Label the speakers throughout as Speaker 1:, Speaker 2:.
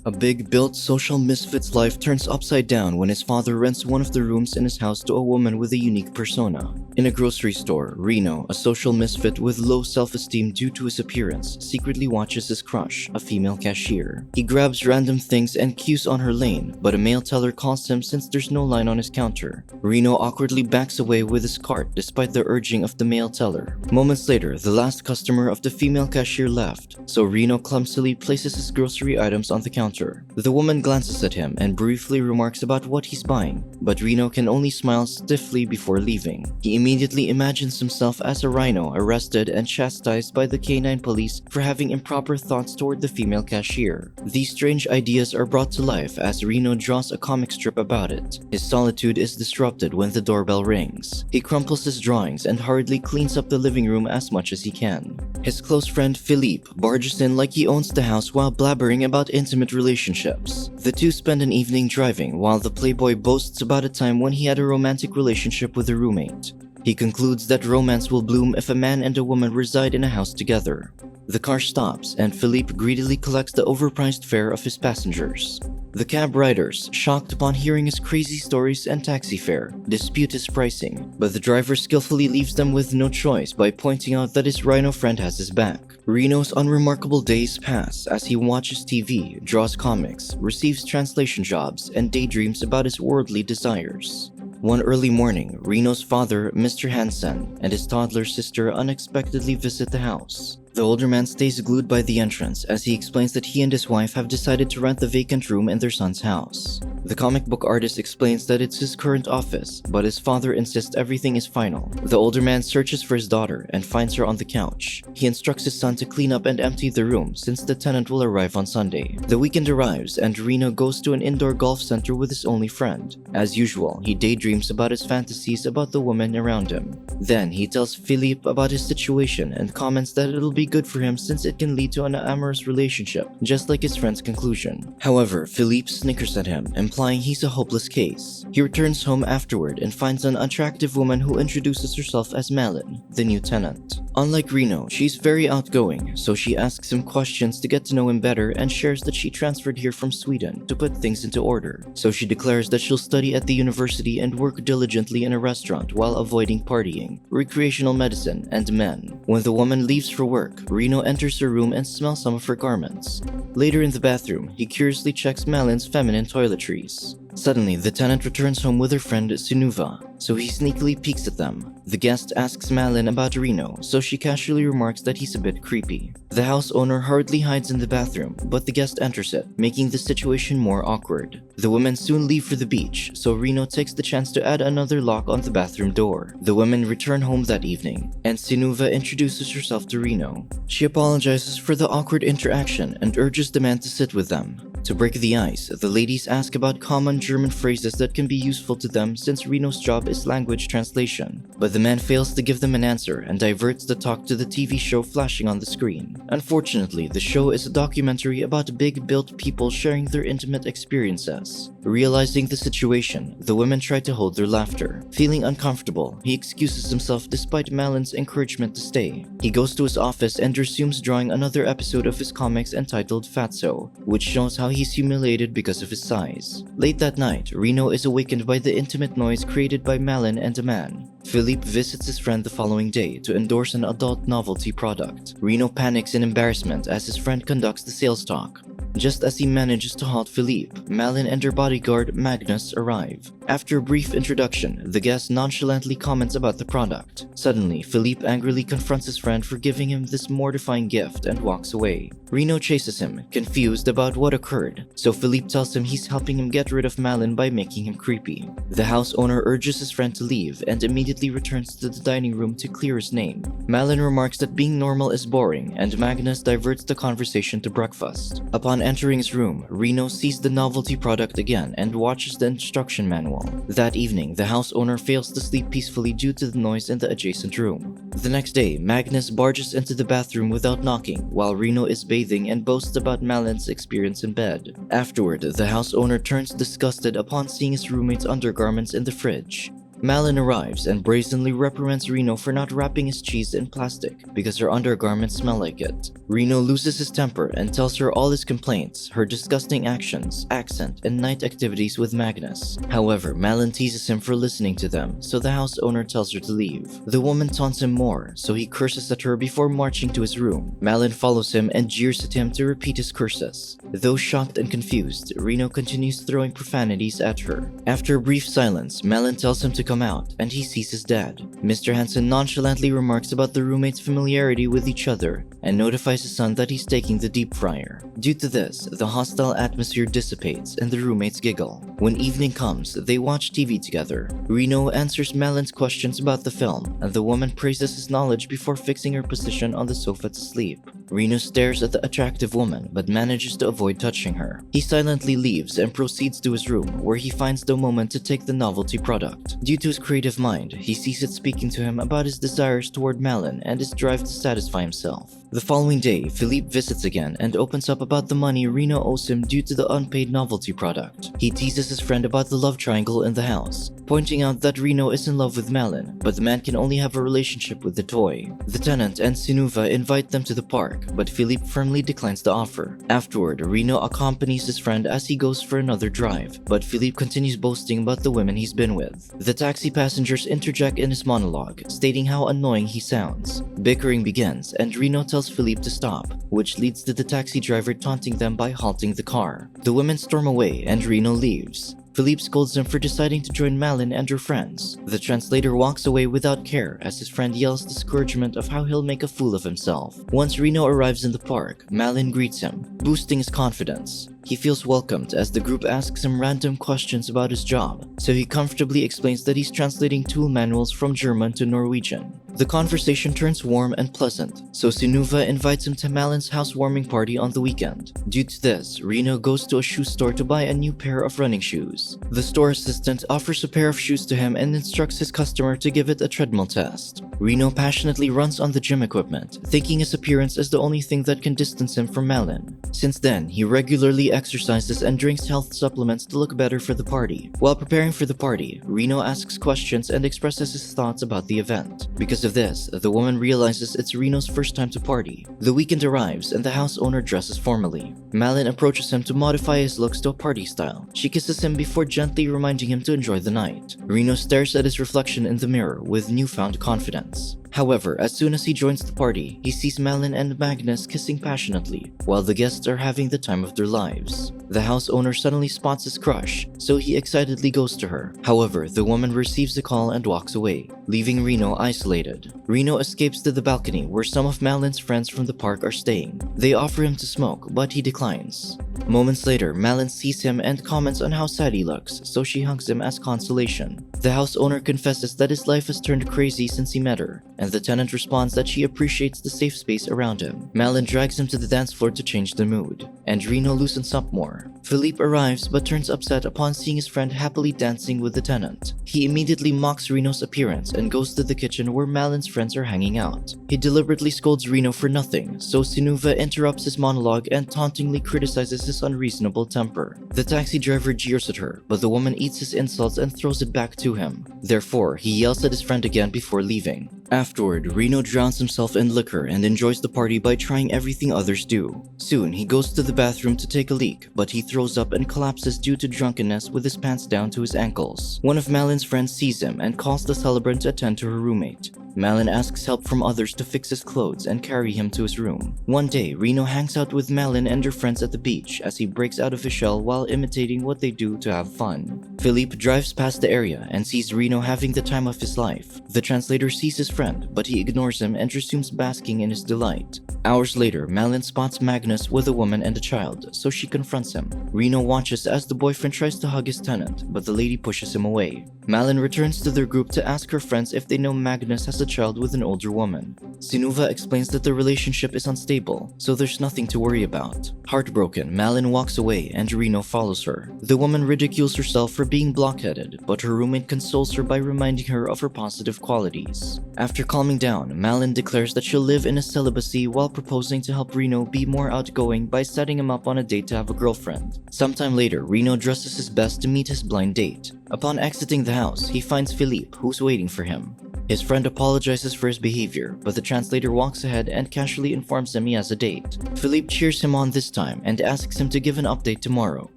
Speaker 1: A big-built social misfit's life turns upside down when his father rents one of the rooms in his house to a woman with a unique persona. In a grocery store, Rino, a social misfit with low self-esteem due to his appearance, secretly watches his crush, a female cashier. He grabs random things and queues on her lane, but a male teller calls him since there's no line on his counter. Rino awkwardly backs away with his cart despite the urging of the male teller. Moments later, the last customer of the female cashier left, so Rino clumsily places his grocery items on the counter. The woman glances at him and briefly remarks about what he's buying, but Rino can only smile stiffly before leaving. He immediately imagines himself as a rhino arrested and chastised by the canine police for having improper thoughts toward the female cashier. These strange ideas are brought to life as Rino draws a comic strip about it. His solitude is disrupted when the doorbell rings. He crumples his drawings and hurriedly cleans up the living room as much as he can. His close friend Philippe barges in like he owns the house while blabbering about intimate relationships. The two spend an evening driving while the playboy boasts about a time when he had a romantic relationship with a roommate. He concludes that romance will bloom if a man and a woman reside in a house together. The car stops and Philippe greedily collects the overpriced fare of his passengers. The cab riders, shocked upon hearing his crazy stories and taxi fare, dispute his pricing, but the driver skillfully leaves them with no choice by pointing out that his rhino friend has his back. Rino's unremarkable days pass as he watches TV, draws comics, receives translation jobs, and daydreams about his worldly desires. One early morning, Rino's father, Mr. Hansen, and his toddler sister unexpectedly visit the house. The older man stays glued by the entrance as he explains that he and his wife have decided to rent the vacant room in their son's house. The comic book artist explains that it's his current office, but his father insists everything is final. The older man searches for his daughter and finds her on the couch. He instructs his son to clean up and empty the room since the tenant will arrive on Sunday. The weekend arrives and Rino goes to an indoor golf center with his only friend. As usual, he daydreams about his fantasies about the woman around him. Then he tells Philippe about his situation and comments that it'll be good for him since it can lead to an amorous relationship, just like his friend's conclusion. However, Philippe snickers at him, implying he's a hopeless case. He returns home afterward and finds an attractive woman who introduces herself as Malin, the new tenant. Unlike Rino, she's very outgoing, so she asks him questions to get to know him better and shares that she transferred here from Sweden to put things into order. So she declares that she'll study at the university and work diligently in a restaurant while avoiding partying, recreational medicine, and men. When the woman leaves for work, Rino enters her room and smells some of her garments. Later in the bathroom, he curiously checks Malin's feminine toiletries. Suddenly, the tenant returns home with her friend Sinuva, so he sneakily peeks at them. The guest asks Malin about Rino, so she casually remarks that he's a bit creepy. The house owner hurriedly hides in the bathroom, but the guest enters it, making the situation more awkward. The women soon leave for the beach, so Rino takes the chance to add another lock on the bathroom door. The women return home that evening, and Sinuva introduces herself to Rino. She apologizes for the awkward interaction and urges the man to sit with them. To break the ice, the ladies ask about common German phrases that can be useful to them since Rino's job is language translation. But the man fails to give them an answer and diverts the talk to the TV show flashing on the screen. Unfortunately, the show is a documentary about big-built people sharing their intimate experiences. Realizing the situation, the women try to hold their laughter. Feeling uncomfortable, he excuses himself despite Malin's encouragement to stay. He goes to his office and resumes drawing another episode of his comics entitled Fatso, which shows how he's humiliated because of his size. Late that night, Rino is awakened by the intimate noise created by Malin and a man. Philippe visits his friend the following day to endorse an adult novelty product. Rino panics in embarrassment as his friend conducts the sales talk. Just as he manages to halt Philippe, Malin and her bodyguard Magnus arrive. After a brief introduction, the guest nonchalantly comments about the product. Suddenly, Philippe angrily confronts his friend for giving him this mortifying gift and walks away. Rino chases him, confused about what occurred, so Philippe tells him he's helping him get rid of Malin by making him creepy. The house owner urges his friend to leave and immediately returns to the dining room to clear his name. Malin remarks that being normal is boring, and Magnus diverts the conversation to breakfast. Upon entering his room, Rino sees the novelty product again and watches the instruction manual. That evening, the house owner fails to sleep peacefully due to the noise in the adjacent room. The next day, Magnus barges into the bathroom without knocking, while Rino is bathing and boasts about Malin's experience in bed. Afterward, the house owner turns disgusted upon seeing his roommate's undergarments in the fridge. Malin arrives and brazenly reprimands Rino for not wrapping his cheese in plastic because her undergarments smell like it. Rino loses his temper and tells her all his complaints, her disgusting actions, accent, and night activities with Magnus. However, Malin teases him for listening to them, so the house owner tells her to leave. The woman taunts him more, so he curses at her before marching to his room. Malin follows him and jeers at him to repeat his curses. Though shocked and confused, Rino continues throwing profanities at her. After a brief silence, Malin tells him to come out, and he sees his dad. Mr. Hansen nonchalantly remarks about the roommates' familiarity with each other and notifies his son that he's taking the deep fryer. Due to this, the hostile atmosphere dissipates and the roommates giggle. When evening comes, they watch TV together. Rino answers Malin's questions about the film, and the woman praises his knowledge before fixing her position on the sofa to sleep. Rino stares at the attractive woman but manages to avoid touching her. He silently leaves and proceeds to his room, where he finds the moment to take the novelty product. Due to his creative mind, he sees it speaking to him about his desires toward Malin and his drive to satisfy himself. The following day, Philippe visits again and opens up about the money Rino owes him due to the unpaid novelty product. He teases his friend about the love triangle in the house, pointing out that Rino is in love with Malin, but the man can only have a relationship with the toy. The tenant and Sinuva invite them to the park, but Philippe firmly declines the offer. Afterward, Rino accompanies his friend as he goes for another drive, but Philippe continues boasting about the women he's been with. The taxi passengers interject in his monologue, stating how annoying he sounds. Bickering begins, and Rino tells Philippe to stop, which leads to the taxi driver taunting them by halting the car. The women storm away, and Rino leaves. Philippe scolds him for deciding to join Malin and her friends. The translator walks away without care as his friend yells discouragement of how he'll make a fool of himself. Once Rino arrives in the park, Malin greets him, boosting his confidence. He feels welcomed as the group asks him random questions about his job, so he comfortably explains that he's translating tool manuals from German to Norwegian. The conversation turns warm and pleasant, so Sinuva invites him to Malin's housewarming party on the weekend. Due to this, Rino goes to a shoe store to buy a new pair of running shoes. The store assistant offers a pair of shoes to him and instructs his customer to give it a treadmill test. Rino passionately runs on the gym equipment, thinking his appearance is the only thing that can distance him from Malin. Since then, he regularly exercises and drinks health supplements to look better for the party. While preparing for the party, Rino asks questions and expresses his thoughts about the event. Because of this, the woman realizes it's Rino's first time to party. The weekend arrives and the house owner dresses formally. Malin approaches him to modify his looks to a party style. She kisses him before gently reminding him to enjoy the night. Rino stares at his reflection in the mirror with newfound confidence. However, as soon as he joins the party, he sees Malin and Magnus kissing passionately, while the guests are having the time of their lives. The house owner suddenly spots his crush, so he excitedly goes to her. However, the woman receives the call and walks away, leaving Rino isolated. Rino escapes to the balcony where some of Malin's friends from the park are staying. They offer him to smoke, but he declines. Moments later, Malin sees him and comments on how sad he looks, so she hugs him as consolation. The house owner confesses that his life has turned crazy since he met her, and the tenant responds that she appreciates the safe space around him. Malin drags him to the dance floor to change the mood, and Rino loosens up more. Philippe arrives but turns upset upon seeing his friend happily dancing with the tenant. He immediately mocks Rino's appearance and goes to the kitchen where Malin's friends are hanging out. He deliberately scolds Rino for nothing, so Sinuva interrupts his monologue and tauntingly criticizes his unreasonable temper. The taxi driver jeers at her, but the woman eats his insults and throws it back to him. Therefore, he yells at his friend again before leaving. Afterward, Rino drowns himself in liquor and enjoys the party by trying everything others do. Soon, he goes to the bathroom to take a leak, but he throws up and collapses due to drunkenness with his pants down to his ankles. One of Malin's friends sees him and calls the celebrant to attend to her roommate. Malin asks help from others to fix his clothes and carry him to his room. One day, Rino hangs out with Malin and her friends at the beach as he breaks out of his shell while imitating what they do to have fun. Philippe drives past the area and sees Rino having the time of his life. The translator sees his friend, but he ignores him and resumes basking in his delight. Hours later, Malin spots Magnus with a woman and a child, so she confronts him. Rino watches as the boyfriend tries to hug his tenant, but the lady pushes him away. Malin returns to their group to ask her friends if they know Magnus has a child with an older woman. Sinuva explains that the relationship is unstable, so there's nothing to worry about. Heartbroken, Malin walks away and Rino follows her. The woman ridicules herself for being blockheaded, but her roommate consoles her by reminding her of her positive qualities. After calming down, Malin declares that she'll live in a celibacy while proposing to help Rino be more outgoing by setting him up on a date to have a girlfriend. Sometime later, Rino dresses his best to meet his blind date. Upon exiting the house, he finds Philippe, who's waiting for him. His friend apologizes for his behavior, but the translator walks ahead and casually informs him he has a date. Philippe cheers him on this time and asks him to give an update tomorrow.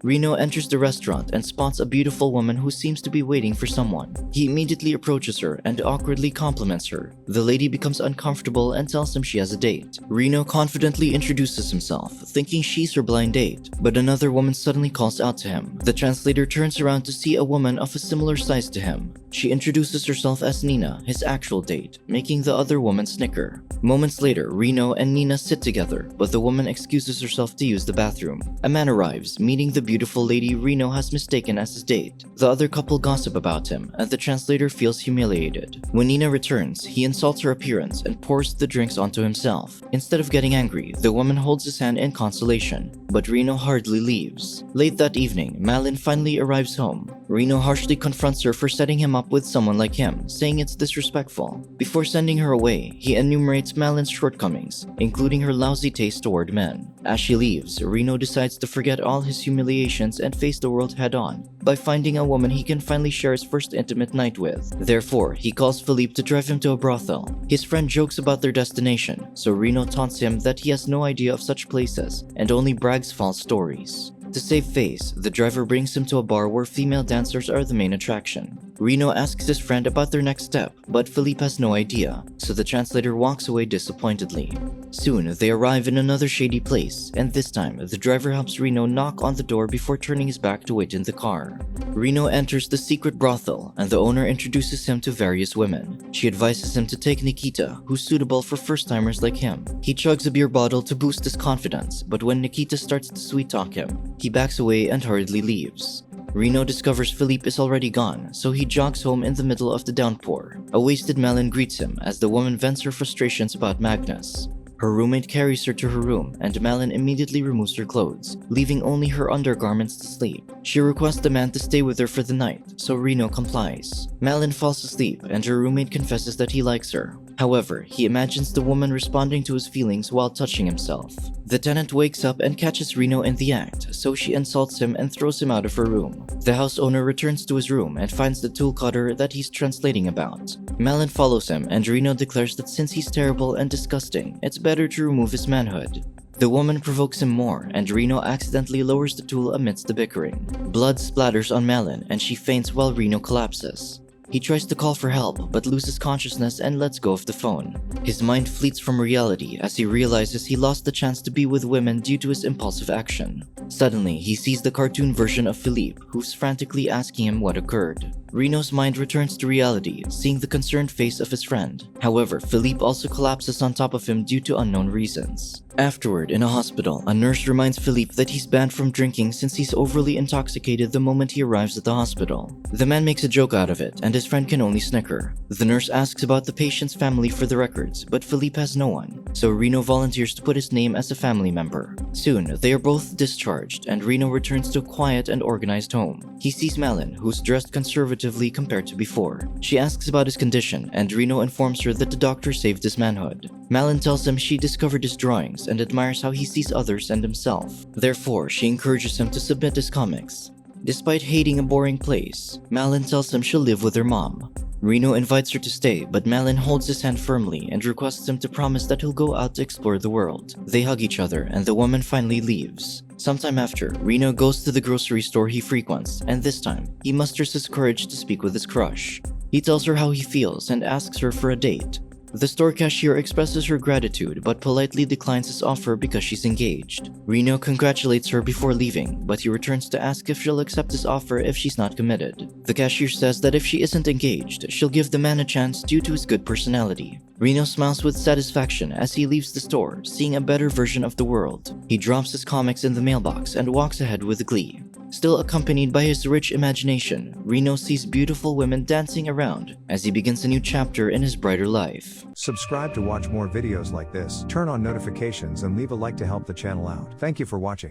Speaker 1: Rino enters the restaurant and spots a beautiful woman who seems to be waiting for someone. He immediately approaches her and awkwardly compliments her. The lady becomes uncomfortable and tells him she has a date. Rino confidently introduces himself, thinking she's her blind date, but another woman suddenly calls out to him. The translator turns around to see a woman of a similar size to him. She introduces herself as Nina, his actual date, making the other woman snicker. Moments later, Rino and Nina sit together, but the woman excuses herself to use the bathroom. A man arrives, meeting the beautiful lady Rino has mistaken as his date. The other couple gossip about him, and the translator feels humiliated. When Nina returns, he insults her appearance and pours the drinks onto himself. Instead of getting angry, the woman holds his hand in consolation, but Rino hardly leaves. Late that evening, Malin finally arrives home. Rino harshly confronts her for setting him up with someone like him, saying it's disrespectful. Before sending her away, he enumerates Malin's shortcomings, including her lousy taste toward men. As she leaves, Rino decides to forget all his humiliations and face the world head-on by finding a woman he can finally share his first intimate night with. Therefore, he calls Philippe to drive him to a brothel. His friend jokes about their destination, so Rino taunts him that he has no idea of such places and only brags false stories. To save face, the driver brings him to a bar where female dancers are the main attraction. Rino asks his friend about their next step, but Philippe has no idea, so the translator walks away disappointedly. Soon, they arrive in another shady place, and this time, the driver helps Rino knock on the door before turning his back to wait in the car. Rino enters the secret brothel, and the owner introduces him to various women. She advises him to take Nikita, who's suitable for first-timers like him. He chugs a beer bottle to boost his confidence, but when Nikita starts to sweet-talk him, he backs away and hurriedly leaves. Rino discovers Philippe is already gone, so he jogs home in the middle of the downpour. A wasted Malin greets him as the woman vents her frustrations about Magnus. Her roommate carries her to her room, and Malin immediately removes her clothes, leaving only her undergarments to sleep. She requests the man to stay with her for the night, so Rino complies. Malin falls asleep, and her roommate confesses that he likes her. However, he imagines the woman responding to his feelings while touching himself. The tenant wakes up and catches Rino in the act, so she insults him and throws him out of her room. The house owner returns to his room and finds the tool cutter that he's translating about. Malin follows him, and Rino declares that since he's terrible and disgusting, it's better to remove his manhood. The woman provokes him more, and Rino accidentally lowers the tool amidst the bickering. Blood splatters on Malin, and she faints while Rino collapses. He tries to call for help, but loses consciousness and lets go of the phone. His mind fleets from reality as he realizes he lost the chance to be with women due to his impulsive action. Suddenly, he sees the cartoon version of Philippe, who's frantically asking him what occurred. Rino's mind returns to reality, seeing the concerned face of his friend. However, Philippe also collapses on top of him due to unknown reasons. Afterward, in a hospital, a nurse reminds Philippe that he's banned from drinking since he's overly intoxicated the moment he arrives at the hospital. The man makes a joke out of it, and his friend can only snicker. The nurse asks about the patient's family for the records, but Philippe has no one, so Rino volunteers to put his name as a family member. Soon, they are both discharged, and Rino returns to a quiet and organized home. He sees Malin, who's dressed conservatively compared to before. She asks about his condition, and Rino informs her that the doctor saved his manhood. Malin tells him she discovered his drawings and admires how he sees others and himself. Therefore, she encourages him to submit his comics. Despite hating a boring place, Malin tells him she'll live with her mom. Rino invites her to stay, but Malin holds his hand firmly and requests him to promise that he'll go out to explore the world. They hug each other, and the woman finally leaves. Sometime after, Rino goes to the grocery store he frequents, and this time, he musters his courage to speak with his crush. He tells her how he feels and asks her for a date. The store cashier expresses her gratitude but politely declines his offer because she's engaged. Rino congratulates her before leaving, but he returns to ask if she'll accept his offer if she's not committed. The cashier says that if she isn't engaged, she'll give the man a chance due to his good personality. Rino smiles with satisfaction as he leaves the store, seeing a better version of the world. He drops his comics in the mailbox and walks ahead with glee. Still accompanied by his rich imagination, Rino sees beautiful women dancing around as he begins a new chapter in his brighter life.
Speaker 2: Subscribe to watch more videos like this, turn on notifications and leave a like to help the channel out. Thank you for watching.